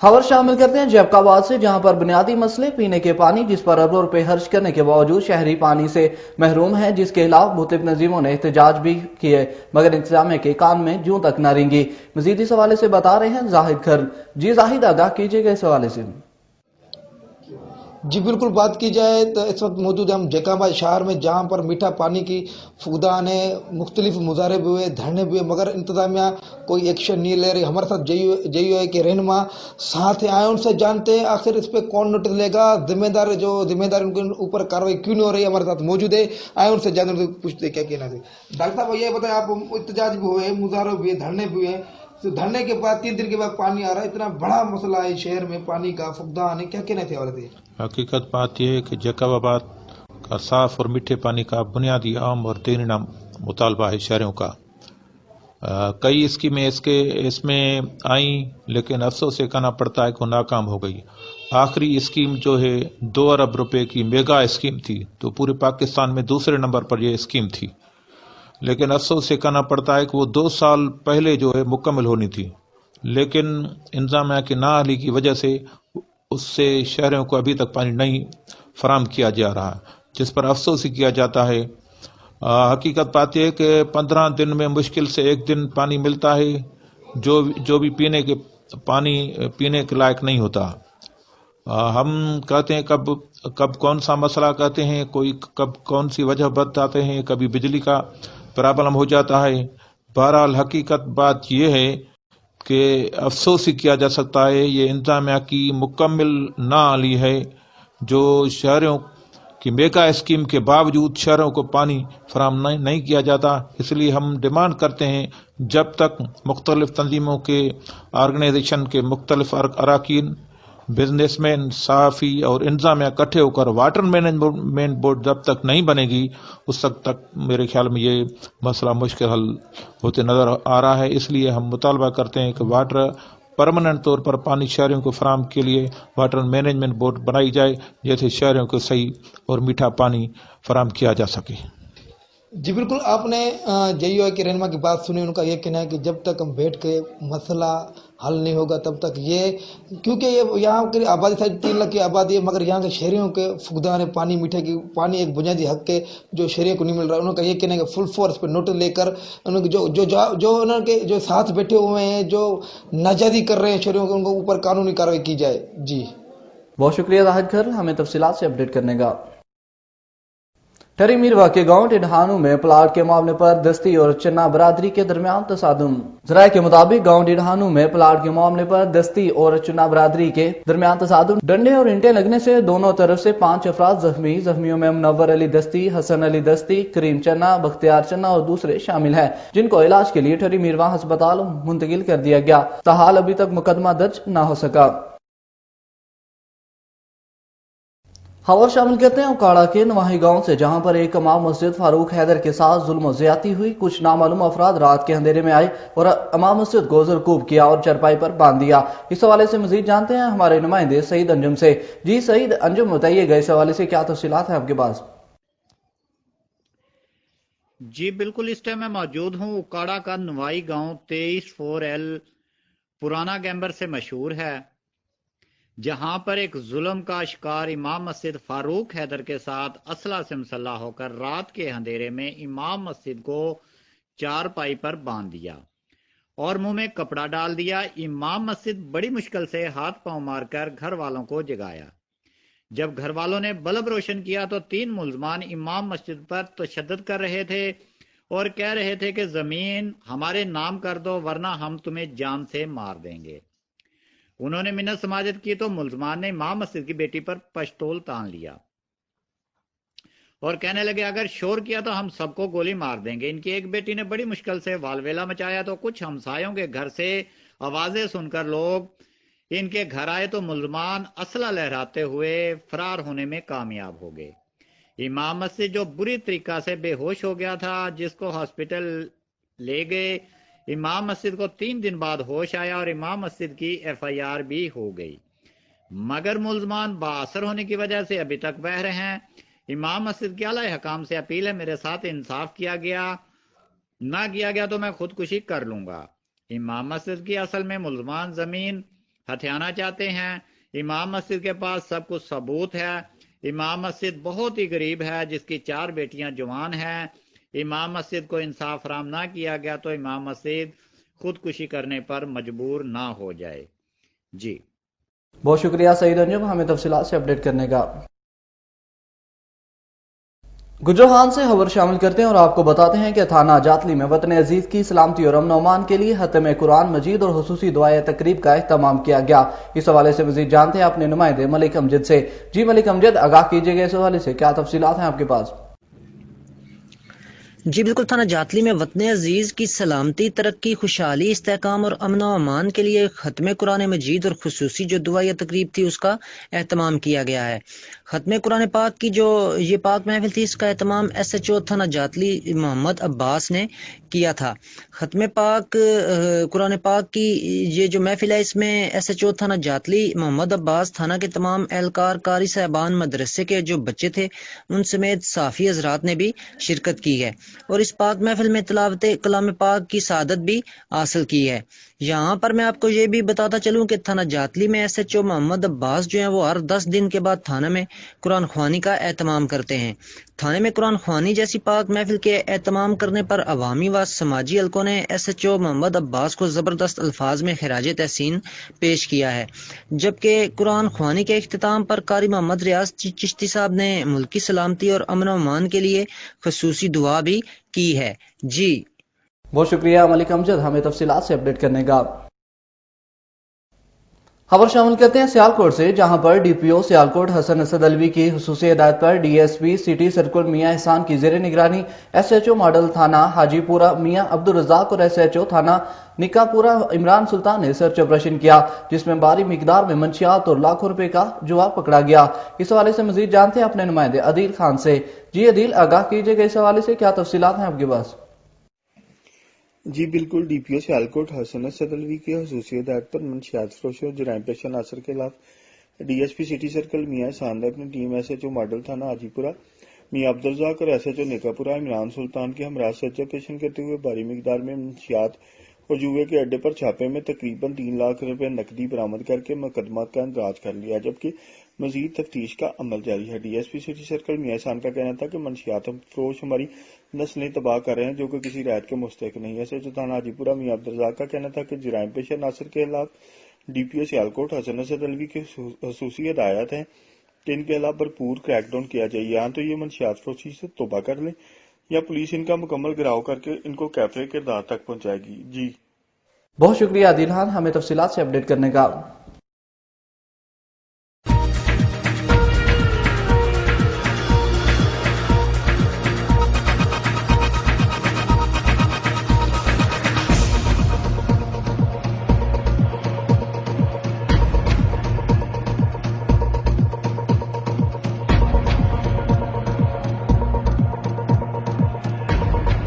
खबर शामिल करते हैं जैकबाबाद से, जहां पर बुनियादी मसले पीने के पानी, जिस पर अरबों रुपए खर्च करने के बावजूद शहरी पानी से महरूम हैं, जिसके खिलाफ मुख्तलिफ नजीमों ने एहतजाज भी किए, मगर इंतजामिया के कान में जूं तक न रेंगी। मजीद इस हवाले से बता रहे हैं जाहिद खर। जी जाहिद, आगाह कीजिएगा इस हवाले से। जी बिल्कुल, बात की जाए तो इस वक्त मौजूद हम जैकबाबाद शहर में, जहां पर मीठा पानी की फुकदान है, मुख्तलिफ मुजाहरे भी हुए, धरने भी हुए, मगर इंतजामिया कोई एक्शन नहीं ले रही। हमारे साथ JUI के रहनुमा साथ आए, उनसे जानते हैं आखिर इस पे कौन नोटिस लेगा, जिम्मेदार उनके ऊपर कार्रवाई क्यों नहीं हो रही है। हमारे साथ मौजूद है, आए उनसे जानते पूछते क्या कहना है। डॉक्टर साहब ये बताएं, आप एहतजाज भी हुए, मुजाहरे भी हुए, धरने भी हुए, तो धरने के बाद 3 दिन के बाद पानी आ रहा है, इतना बड़ा मसला है शहर में पानी का फुकदान है, क्या कहना थे वाले? हकीकत बात यह है कि जैकबाबाद का साफ और मीठे पानी का बुनियादी आम और देरीना मुतालबा है शहरों का। कई स्कीमें इसमें आई, लेकिन अफसोस से कहना पड़ता है कि नाकाम हो गई। आखिरी स्कीम जो है 2 अरब रुपए की मेगा स्कीम थी, तो पूरे पाकिस्तान में दूसरे नंबर पर यह स्कीम थी, लेकिन अफसोस से कहना पड़ता है कि वो 2 साल पहले जो है मुकम्मल होनी थी, लेकिन इंतजामिया की नाअहली की वजह से उससे शहरों को अभी तक पानी नहीं फराम किया जा रहा, जिस पर अफसोस ही किया जाता है। हकीकत बात यह है कि 15 दिन में मुश्किल से 1 दिन पानी मिलता है, जो भी पीने के लायक नहीं होता। हम कहते हैं कब कौन सा मसला कहते हैं, कब कौन सी वजह बताते हैं, कभी बिजली का प्रॉब्लम हो जाता है। बहरहाल हकीकत बात यह है कि अफसोस ही किया जा सकता है, ये इंतजामिया की मुकम्मल नाअहली है, जो शहरों की मेगा स्कीम के बावजूद शहरों को पानी फराहम नहीं किया जाता। इसलिए हम डिमांड करते हैं, जब तक मुख्तलिफ तंजीमों के ऑर्गेनाइजेशन के मुख्तलिफ अरकान, बिजनेसमैन, सहाफ़ी और इंतजामिया इकट्ठे होकर वाटर मैनेजमेंट बोर्ड जब तक नहीं बनेगी, उस तक मेरे ख्याल में ये मसला मुश्किल हल होते नजर आ रहा है। इसलिए हम मुतालबा करते हैं कि वाटर परमानेंट तौर पर पानी शहरों को फराहम के लिए वाटर मैनेजमेंट बोर्ड बनाई जाए, जैसे शहरों को सही और मीठा पानी फराहम किया जा सके। जी बिल्कुल, आपने JUI के रहनुमा की बात सुनी। उनका ये कहना है कि जब तक हम बैठ के मसला हल नहीं होगा तब तक ये, क्योंकि ये यहाँ की आबादी 3 लाख की आबादी है, मगर यहाँ के शहरियों के फुकदान है पानी, मीठे की पानी एक बुनियादी हक है जो शहरियों को नहीं मिल रहा है। उनका ये कहना है कि फुल फोर्स पे नोटिस लेकर उनके जो उनके जो साथ बैठे हुए हैं, जो नाजायजी कर रहे हैं शहरियों के, उनके ऊपर कानूनी कार्रवाई की जाए। जी बहुत शुक्रिया जाहिद खर, हमें तफसीलात से अपडेट करने का। टरी मीरवा के गांव डिढानू में प्लाट के मामले पर दस्ती और चन्ना बरादरी के दरमियान तसादुम। जराये के मुताबिक गांव डिढानू में प्लाट के मामले पर दस्ती और चन्ना बरादरी के दरमियान तसादुम, डंडे और ईंटें लगने से दोनों तरफ से 5 अफराद जख्मी। जख्मियों में मुनव्वर अली दस्ती, हसन अली दस्ती, करीम चन्ना, बख्तियार चन्ना और दूसरे शामिल हैं, जिनको इलाज के लिए टरी मीरवा अस्पताल मुंतकिल कर दिया गया। ताहाल अभी तक मुकदमा दर्ज न हो सका। खबर शामिल करते हैं उकाड़ा के नवाही गांव से, जहां पर एक इमाम मस्जिद फारूक हैदर के साथ जुल्म और ज्यादती हुई। कुछ नामालूम अफराद रात के अंधेरे में आए और इमाम मस्जिद को जरकूब किया और चरपाई पर बांध दिया। इस हवाले से मजीद जानते हैं हमारे नुमाइंदे सईद अंजुम से। जी सईद अंजुम, बताइएगा इस हवाले से क्या तफसीलात है आपके पास? जी बिल्कुल, इस टाइम मैं मौजूद हूँ उकाड़ा का नवाई गांव 23-4L पुराना गैम्बर से मशहूर है, जहां पर एक जुल्म का शिकार इमाम मस्जिद फारूक हैदर के साथ असला से मुसल्ला होकर रात के अंधेरे में इमाम मस्जिद को चारपाई पर बांध दिया और मुंह में कपड़ा डाल दिया। इमाम मस्जिद बड़ी मुश्किल से हाथ पांव मारकर घर वालों को जगाया। जब घर वालों ने बल्ब रोशन किया तो 3 मुल्जमान इमाम मस्जिद पर तशद्दुद कर रहे थे और कह रहे थे कि जमीन हमारे नाम कर दो वरना हम तुम्हें जान से मार देंगे। उन्होंने मिन्नत समाजत की तो मुल्जमान ने इमाम मस्जिद की बेटी पर पिस्तौल तान लिया और कहने लगे अगर शोर किया तो हम सबको गोली मार देंगे। इनकी एक बेटी ने बड़ी मुश्किल से वालवेला मचाया तो कुछ हमसायों के घर से आवाजें सुनकर लोग इनके घर आए तो मुल्जमान असला लहराते हुए फरार होने में कामयाब हो गए। इमाम मस्जिद जो बुरी तरीका से बेहोश हो गया था, जिसको हॉस्पिटल ले गए। इमाम मस्जिद को 3 दिन बाद होश आया और इमाम मस्जिद की FIR भी हो गई, मगर मुल्जमान बाअसर होने की वजह से अभी तक बह रहे हैं। इमाम मस्जिद के आला हकाम से अपील है, मेरे साथ इंसाफ किया गया ना किया गया तो मैं खुदकुशी कर लूंगा। इमाम मस्जिद की असल में मुल्जमान जमीन हथियाना चाहते हैं। इमाम मस्जिद के पास सब कुछ सबूत है। इमाम मस्जिद बहुत ही गरीब है, जिसकी 4 बेटियां जवान हैं। इमाम मस्जिद को इंसाफ फराहम ना किया गया तो इमाम मस्जिद खुदकुशी करने पर मजबूर ना हो जाए। जी बहुत शुक्रिया सईद अंजुम हमें तफसीलात से अपडेट करने का। गुजरात से खबर शामिल करते हैं और आपको बताते हैं कि थाना जातली में वतन अजीज की सलामती और अमन अमान के लिए खत्म कुरान मजीद और खुसूसी दुआए तकरीब का एहतमाम किया गया। इस हवाले से मजीद जानते हैं अपने नुमाइंदे मलिक अमजद से। जी मलिक अमजद, आगाह कीजिएगा इस हवाले से, क्या तफसीलात हैं आपके पास? जी बिल्कुल, थाना जातली में वतन अजीज की सलामती, तरक्की, खुशहाली, इस्तेहकाम और अमन व अमान के लिए खत्म कुरान मजीद और खुसूसी जो दुआ या तकरीब थी उसका एहतमाम किया गया है। खत्म कुरान पाक की जो ये पाक महफिल थी, इसका एहतमाम SHO थाना जातली मोहम्मद अब्बास ने किया था। खत्म पाक कुरान पाक की ये जो महफिल है, इसमें SHO थाना जातली मोहम्मद अब्बास, थाना के तमाम एहलकार, कारी साहबान, मदरसे के जो बच्चे थे उन समेत साफ़ी हजरात ने भी शिरकत की है और इस पाक महफिल में तिलावत कलाम पाक की सादत भी हासिल की है। यहाँ पर मैं आपको ये भी बताता चलूँ कि थाना जातली में SHO मोहम्मद अब्बास जो हैं वो हर 10 दिन के बाद थाना में कुरान ख्वानी का एहतमाम करते हैं। थाने में कुरान ख्वानी जैसी पाक महफिल के एहतमाम करने पर अवामी व समाजी हलकों ने SHO मोहम्मद अब्बास को ज़बरदस्त अल्फाज में खिराज तहसीन पेश किया है। जबकि कुरान ख्वानी के इख्तिताम पर कारी मोहम्मद रियाज चिश्ती साहब ने मुल्की सलामती और अमन अमान के लिए खसूसी दुआ भी की है। जी बहुत शुक्रिया मलिक अमजद हमें तफसीलात से अपडेट करने का। खबर शामिल करते हैं सियालकोट से, जहां पर DPO सियालकोट हसन असद अलवी की हुसूसी हिदायत पर DSP सिटी सर्कुल मियां एहसान की जेर निगरानी SHO मॉडल थाना हाजीपुरा मियां अब्दुल रजाक और SHO थाना निकापुरा इमरान सुल्तान ने सर्च ऑपरेशन किया, जिसमें भारी मिकदार में मंशियात और लाखों रुपए का जुआ पकड़ा गया। इस हवाले से मजीद जानते हैं अपने नुमाइंदे अदील खान से। जी अदील, आगाह कीजिएगा इस हवाले से, क्या तफसीलात हैं आपके पास? जी बिल्कुल, DPO सियालकोट हसन असद अलवी की हुसूसी हिदायत पर मंशियात फरोशों और जराइम पेशा नासर के खिलाफ DSP सिटी सर्कल मियां एहसान ने अपनी टीम SHO मॉडल थाना हाजीपुरा मियां अब्दुल रज़ाक और SHO निकापुरा इमरान सुल्तान के हमरा सर्च ऑपरेशन करते हुए भारी मिकदार में मंशियात और जुए के अड्डे पर छापे में तकरीबन 3 लाख रुपए नकदी बरामद करके मुकदमा का इंदराज कर लिया, जबकि मजीद तफ्तीश का अमल जारी है। DSP सिटी सर्कल मियां एहसान का कहना था कि मंशियात फरोश हमारी नस्लें तबाह कर रहे हैं, जो कि किसी रायत के मुस्तहक नहीं है। SHO थाना हाजीपुरा मियां अब्दुल रज़ाक का कहना था कि जराइम पेशा नासर के खिलाफ DPO सियालकोट हसन असद अलवी की खसूसी हिदायत है कि इनके खिलाफ भरपूर क्रैकडाउन किया जाए। यहाँ तो ये मंशियात फरोशी से तौबा कर लें या पुलिस इनका मुकम्मल गिराव करके इनको कैफे किरदार तक पहुंचाएगी। जी बहुत शुक्रिया अदील खान हमें तफसीलात से अपडेट करने का।